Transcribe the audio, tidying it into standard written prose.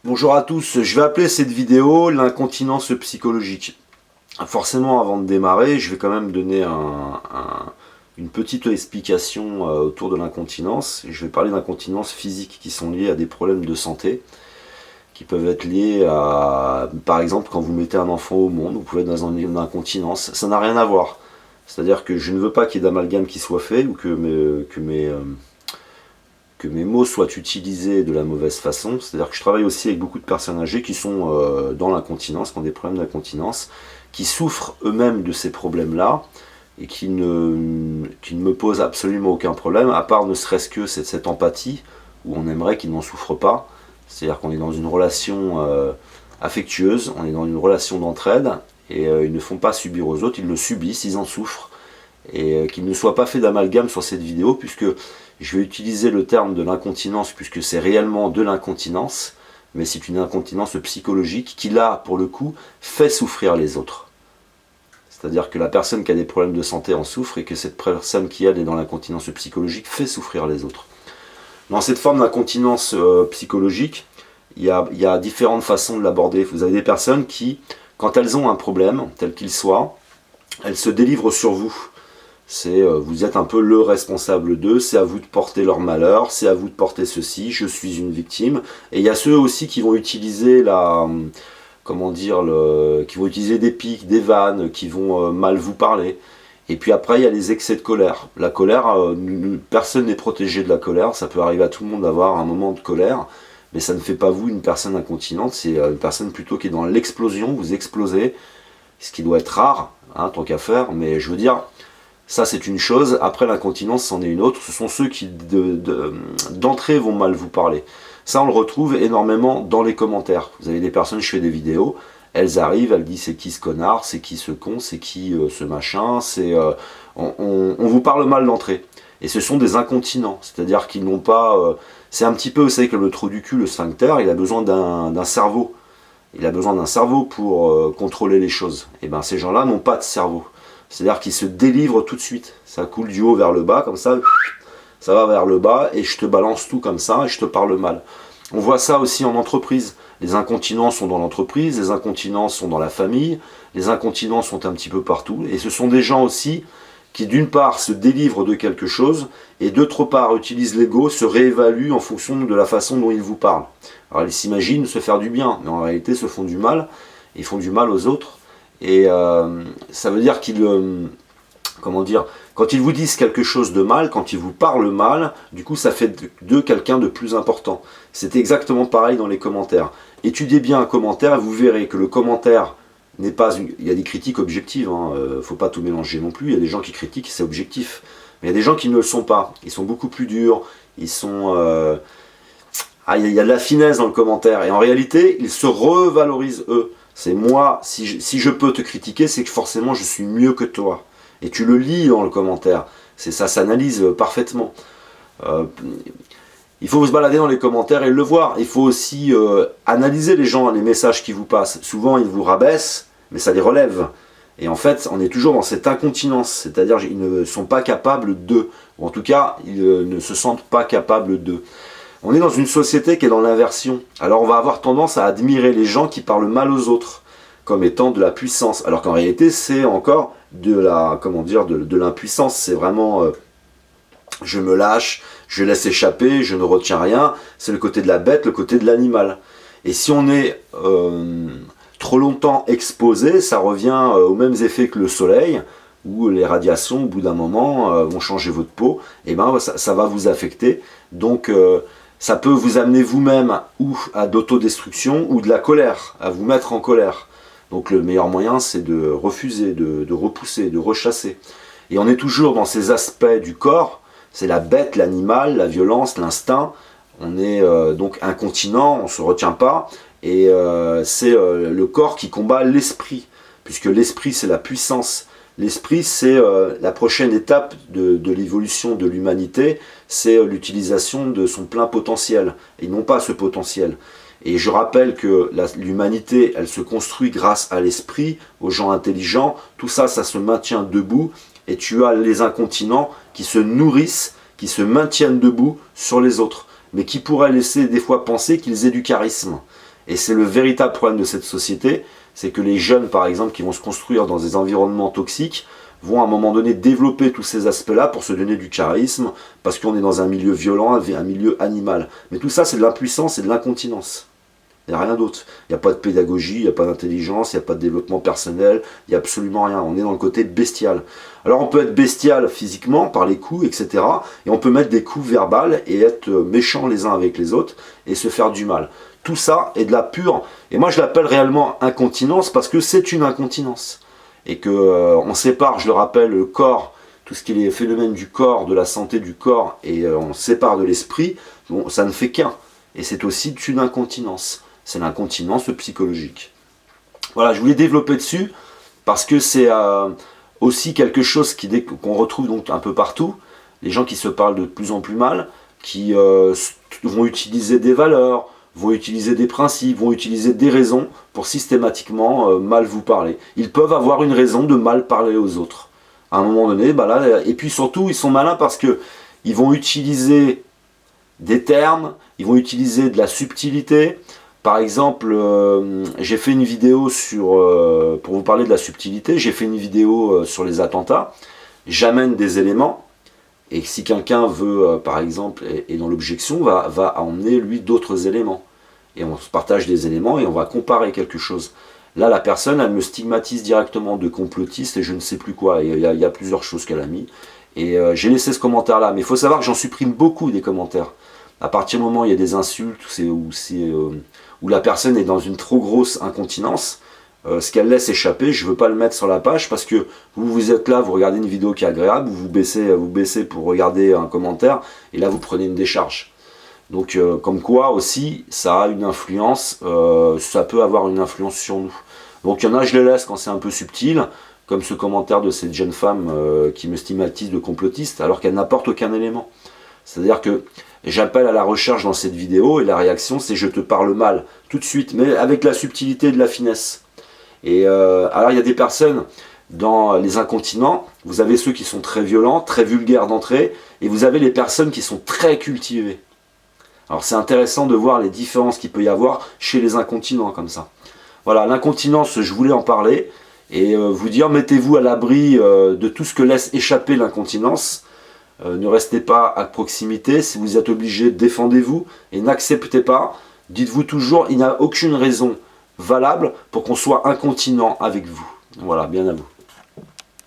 Bonjour à tous, je vais appeler cette vidéo l'incontinence psychologique. Forcément, avant de démarrer, je vais quand même donner une petite explication autour de l'incontinence. Je vais parler d'incontinence physique qui sont liées à des problèmes de santé, qui peuvent être liés à, par exemple, quand vous mettez un enfant au monde, vous pouvez être dans une incontinence. Ça n'a rien à voir. C'est-à-dire que je ne veux pas qu'il y ait d'amalgame qui soit fait ou que mes mots soient utilisés de la mauvaise façon. C'est-à-dire que je travaille aussi avec beaucoup de personnes âgées qui sont dans l'incontinence, qui ont des problèmes d'incontinence, qui souffrent eux-mêmes de ces problèmes-là et qui ne me posent absolument aucun problème, à part ne serait-ce que cette empathie où on aimerait qu'ils n'en souffrent pas. C'est-à-dire qu'on est dans une relation affectueuse, on est dans une relation d'entraide et ils ne font pas subir aux autres, ils le subissent, ils en souffrent. Et qu'il ne soit pas fait d'amalgame sur cette vidéo, puisque je vais utiliser le terme de l'incontinence, puisque c'est réellement de l'incontinence, mais c'est une incontinence psychologique qui, là, pour le coup, fait souffrir les autres. C'est-à-dire que la personne qui a des problèmes de santé en souffre, et que cette personne qui, elle, est dans l'incontinence psychologique, fait souffrir les autres. Dans cette forme d'incontinence psychologique, il y a différentes façons de l'aborder. Vous avez des personnes qui, quand elles ont un problème, tel qu'il soit, elles se délivrent sur vous. Vous êtes un peu le responsable d'eux, c'est à vous de porter leur malheur, c'est à vous de porter ceci, je suis une victime. Et il y a ceux aussi qui vont utiliser qui vont utiliser des pics, des vannes, qui vont mal vous parler. Et puis après, il y a les excès de colère. La colère, personne n'est protégé de la colère, ça peut arriver à tout le monde d'avoir un moment de colère, mais ça ne fait pas vous une personne incontinente, c'est une personne plutôt qui est dans l'explosion, vous explosez, ce qui doit être rare, hein, tant qu'à faire, mais je veux dire, ça c'est une chose. Après, l'incontinence c'en est une autre, ce sont ceux qui d'entrée vont mal vous parler. Ça on le retrouve énormément dans les commentaires. Vous avez des personnes, je fais des vidéos, elles arrivent, elles disent c'est qui ce connard, c'est qui ce con, c'est qui ce machin, on vous parle mal d'entrée. Et ce sont des incontinents, c'est-à-dire qu'ils n'ont pas... c'est un petit peu, vous savez que le trou du cul, le sphincter, il a besoin d'un cerveau. Il a besoin d'un cerveau pour contrôler les choses. Et bien ces gens-là n'ont pas de cerveau. C'est-à-dire qu'ils se délivrent tout de suite. Ça coule du haut vers le bas, comme ça va vers le bas, et je te balance tout comme ça, et je te parle mal. On voit ça aussi en entreprise. Les incontinents sont dans l'entreprise, les incontinents sont dans la famille, les incontinents sont un petit peu partout, et ce sont des gens aussi qui d'une part se délivrent de quelque chose, et d'autre part utilisent l'ego, se réévaluent en fonction de la façon dont ils vous parlent. Alors ils s'imaginent se faire du bien, mais en réalité se font du mal, ils font du mal aux autres, et ça veut dire qu'ils... quand ils vous disent quelque chose de mal, quand ils vous parlent mal, du coup ça fait de quelqu'un de plus important. C'est exactement pareil dans les commentaires. Étudiez bien un commentaire et vous verrez que le commentaire n'est pas... Il y a des critiques objectives, faut pas tout mélanger non plus, il y a des gens qui critiquent, c'est objectif. Mais il y a des gens qui ne le sont pas, ils sont beaucoup plus durs, ils sont... il y a de la finesse dans le commentaire, et en réalité, ils se revalorisent eux. C'est moi, si je peux te critiquer, c'est que forcément je suis mieux que toi. Et tu le lis dans le commentaire, ça s'analyse parfaitement. Il faut se balader dans les commentaires et le voir. Il faut aussi analyser les gens, les messages qui vous passent. Souvent ils vous rabaissent, mais ça les relève. Et en fait, on est toujours dans cette incontinence, c'est-à-dire qu'ils ne sont pas capables de, ou en tout cas, ils ne se sentent pas capables de. On est dans une société qui est dans l'inversion. Alors on va avoir tendance à admirer les gens qui parlent mal aux autres, comme étant de la puissance. Alors qu'en réalité, c'est encore de l'impuissance. C'est vraiment, je me lâche, je laisse échapper, je ne retiens rien. C'est le côté de la bête, le côté de l'animal. Et si on est trop longtemps exposé, ça revient aux mêmes effets que le soleil, où les radiations, au bout d'un moment, vont changer votre peau. Et ben ça va vous affecter. Donc ça peut vous amener vous-même ou à d'autodestruction ou de la colère, à vous mettre en colère. Donc le meilleur moyen, c'est de refuser, de repousser, de rechasser. Et on est toujours dans ces aspects du corps, c'est la bête, l'animal, la violence, l'instinct. On est donc incontinent, on ne se retient pas, et c'est le corps qui combat l'esprit, puisque l'esprit c'est la puissance. L'esprit, c'est la prochaine étape de l'évolution de l'humanité, c'est l'utilisation de son plein potentiel, et non pas ce potentiel. Et je rappelle que l'humanité, elle se construit grâce à l'esprit, aux gens intelligents, tout ça, ça se maintient debout, et tu as les incontinents qui se nourrissent, qui se maintiennent debout sur les autres, mais qui pourraient laisser des fois penser qu'ils aient du charisme. Et c'est le véritable problème de cette société, c'est que les jeunes, par exemple, qui vont se construire dans des environnements toxiques, vont à un moment donné développer tous ces aspects-là pour se donner du charisme, parce qu'on est dans un milieu violent, un milieu animal. Mais tout ça, c'est de l'impuissance et de l'incontinence. Il n'y a rien d'autre. Il n'y a pas de pédagogie, il n'y a pas d'intelligence, il n'y a pas de développement personnel, il n'y a absolument rien. On est dans le côté bestial. Alors on peut être bestial physiquement, par les coups, etc. Et on peut mettre des coups verbales et être méchants les uns avec les autres et se faire du mal. Tout ça est de la pure, et moi je l'appelle réellement incontinence parce que c'est une incontinence. Et que on sépare, je le rappelle, le corps, tout ce qui est les phénomènes du corps, de la santé du corps, et on sépare de l'esprit, bon, ça ne fait qu'un. Et c'est aussi une incontinence. C'est l'incontinence psychologique. Voilà, je voulais développer dessus parce que c'est aussi quelque chose qu'on retrouve donc un peu partout. Les gens qui se parlent de plus en plus mal, qui vont utiliser des valeurs, vont utiliser des principes, vont utiliser des raisons pour systématiquement mal vous parler. Ils peuvent avoir une raison de mal parler aux autres. À un moment donné, bah là, et puis surtout, ils sont malins parce que ils vont utiliser des termes, ils vont utiliser de la subtilité. Par exemple, j'ai fait une vidéo pour vous parler de la subtilité, j'ai fait une vidéo sur les attentats. J'amène des éléments, et si quelqu'un veut, par exemple, est dans l'objection, va emmener lui d'autres éléments. Et on se partage des éléments et on va comparer quelque chose. Là, la personne, elle me stigmatise directement de complotiste et je ne sais plus quoi. Il y a plusieurs choses qu'elle a mis. Et j'ai laissé ce commentaire-là. Mais il faut savoir que j'en supprime beaucoup des commentaires. À partir du moment où il y a des insultes, où la personne est dans une trop grosse incontinence, ce qu'elle laisse échapper, je ne veux pas le mettre sur la page parce que vous êtes là, vous regardez une vidéo qui est agréable, vous baissez pour regarder un commentaire, et là vous prenez une décharge. Donc comme quoi aussi, ça a une influence, ça peut avoir une influence sur nous. Donc il y en a, je les laisse quand c'est un peu subtil, comme ce commentaire de cette jeune femme qui me stigmatise de complotiste, alors qu'elle n'apporte aucun élément. C'est-à-dire que j'appelle à la recherche dans cette vidéo, et la réaction c'est je te parle mal, tout de suite, mais avec la subtilité et de la finesse. Et alors il y a des personnes dans les incontinents, vous avez ceux qui sont très violents, très vulgaires d'entrée, et vous avez les personnes qui sont très cultivées. Alors c'est intéressant de voir les différences qu'il peut y avoir chez les incontinents comme ça. Voilà, l'incontinence, je voulais en parler, et vous dire, mettez-vous à l'abri de tout ce que laisse échapper l'incontinence. Ne restez pas à proximité, si vous êtes obligé, défendez-vous, et n'acceptez pas, dites-vous toujours, il n'y a aucune raison valable pour qu'on soit incontinent avec vous. Voilà, bien à vous.